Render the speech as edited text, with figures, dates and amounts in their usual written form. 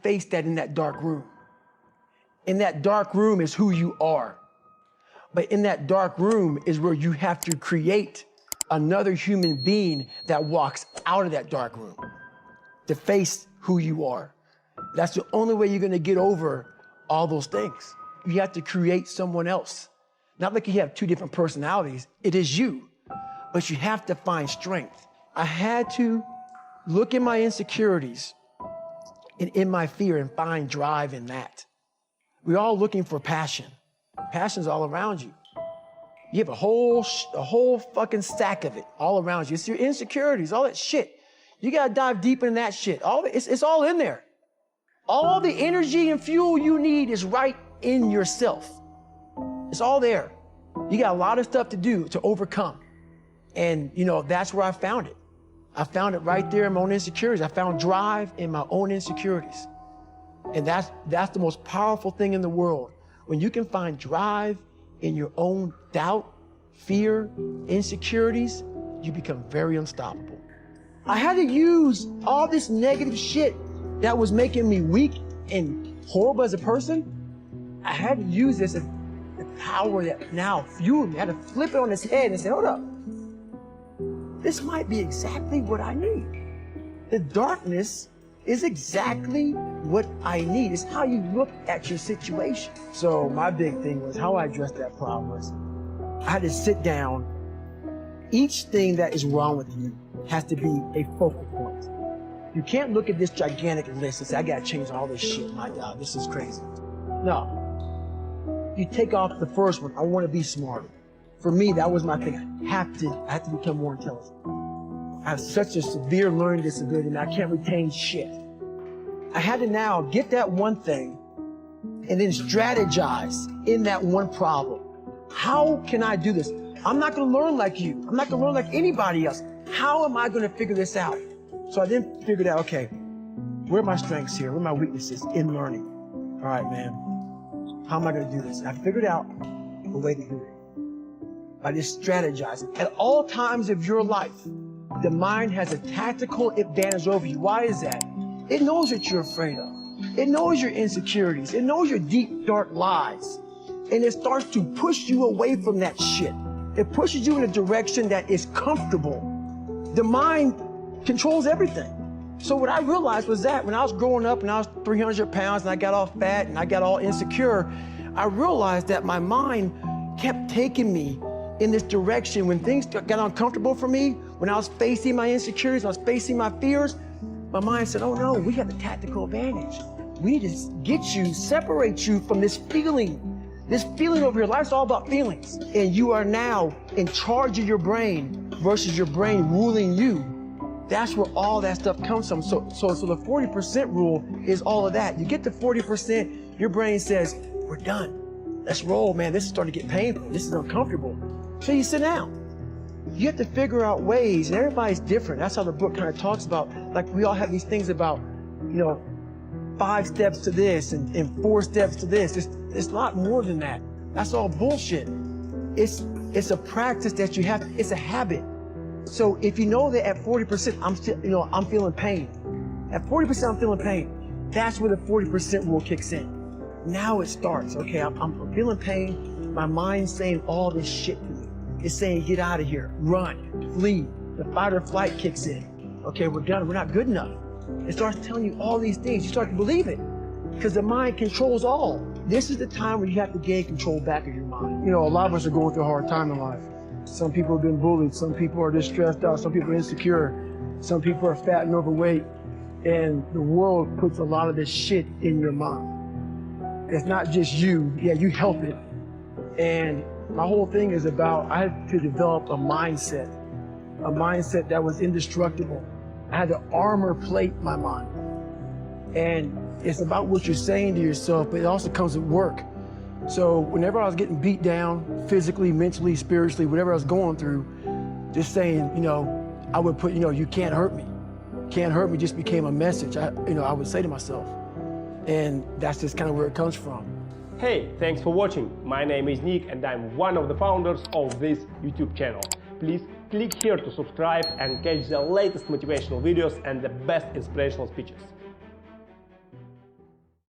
face that in that dark room. In that dark room is who you are. But in that dark room is where you have to create another human being that walks out of that dark room to face who you are. That's the only way you're gonna get over all those things. You have to create someone else. Not like you have two different personalities, it is you, but you have to find strength. I had to look in my insecurities and in my fear and find drive in that. We're all looking for passion. Passion's all around you. You have a whole fucking stack of it all around you. It's your insecurities, all that shit. You gotta dive deep in that shit. It's all in there. All the energy and fuel you need is right in yourself. It's all there. You got a lot of stuff to do to overcome. And that's where I found it. I found it right there in my own insecurities. I found drive in my own insecurities. And that's the most powerful thing in the world. When you can find drive in your own doubt, fear, insecurities, you become very unstoppable. I had to use all this negative shit that was making me weak and horrible as a person. I had to use this as the power that now fueled me. I had to flip it on its head and say, hold up. This might be exactly what I need. The darkness is exactly what I need. It's how you look at your situation. So my big thing was how I addressed that problem was I had to sit down. Each thing that is wrong with you has to be a focal point. You can't look at this gigantic list and say, I gotta change all this shit. My God, this is crazy. No. You take off the first one. I want to be smarter. For me, that was my thing. I have to become more intelligent. I have such a severe learning disability and I can't retain shit. I had to now get that one thing and then strategize in that one problem. How can I do this? I'm not gonna learn like you. I'm not gonna learn like anybody else. How am I gonna figure this out? So I then figured out, okay, where are my strengths here? Where are my weaknesses in learning? All right, man, how am I gonna do this? And I figured out a way to do it. By just strategizing. At all times of your life, the mind has a tactical advantage over you. Why is that? It knows what you're afraid of. It knows your insecurities. It knows your deep, dark lies. And it starts to push you away from that shit. It pushes you in a direction that is comfortable. The mind controls everything. So what I realized was that when I was growing up and I was 300 pounds and I got all fat and I got all insecure, I realized that my mind kept taking me in this direction. When things got uncomfortable for me, when I was facing my insecurities, I was facing my fears, my mind said, oh no, we have the tactical advantage. We need to get you, separate you from this feeling over here. Life's all about feelings. And you are now in charge of your brain versus your brain ruling you. That's where all that stuff comes from. So the 40% rule is all of that. You get to 40%, your brain says, we're done. Let's roll, man. This is starting to get painful. This is uncomfortable. So you sit down. You have to figure out ways, and everybody's different. That's how the book kind of talks about, like we all have these things about, 5 steps to this and 4 steps to this. It's a lot more than that. That's all bullshit. It's a practice that you have, it's a habit. So if you know that at 40%, I'm feeling pain. At 40%, I'm feeling pain. That's where the 40% rule kicks in. Now it starts, okay, I'm feeling pain. My mind's saying all this shit to me. It's saying, get out of here, run, flee. The fight or flight kicks in. Okay, we're done, we're not good enough. It starts telling you all these things. You start to believe it because the mind controls all. This is the time where you have to gain control back of your mind. A lot of us are going through a hard time in life. Some people have been bullied. Some people are just stressed out. Some people are insecure. Some people are fat and overweight. And the world puts a lot of this shit in your mind. It's not just you. Yeah, you help it. And my whole thing is about, I had to develop a mindset that was indestructible. I had to armor plate my mind. And it's about what you're saying to yourself, but it also comes with work. So whenever I was getting beat down, physically, mentally, spiritually, whatever I was going through, just saying, I would put, you can't hurt me. Can't hurt me just became a message, I would say to myself. And that's just kind of where it comes from. Hey, thanks for watching. My name is Nick and I'm one of the founders of this YouTube channel. Please click here to subscribe and catch the latest motivational videos and the best inspirational speeches.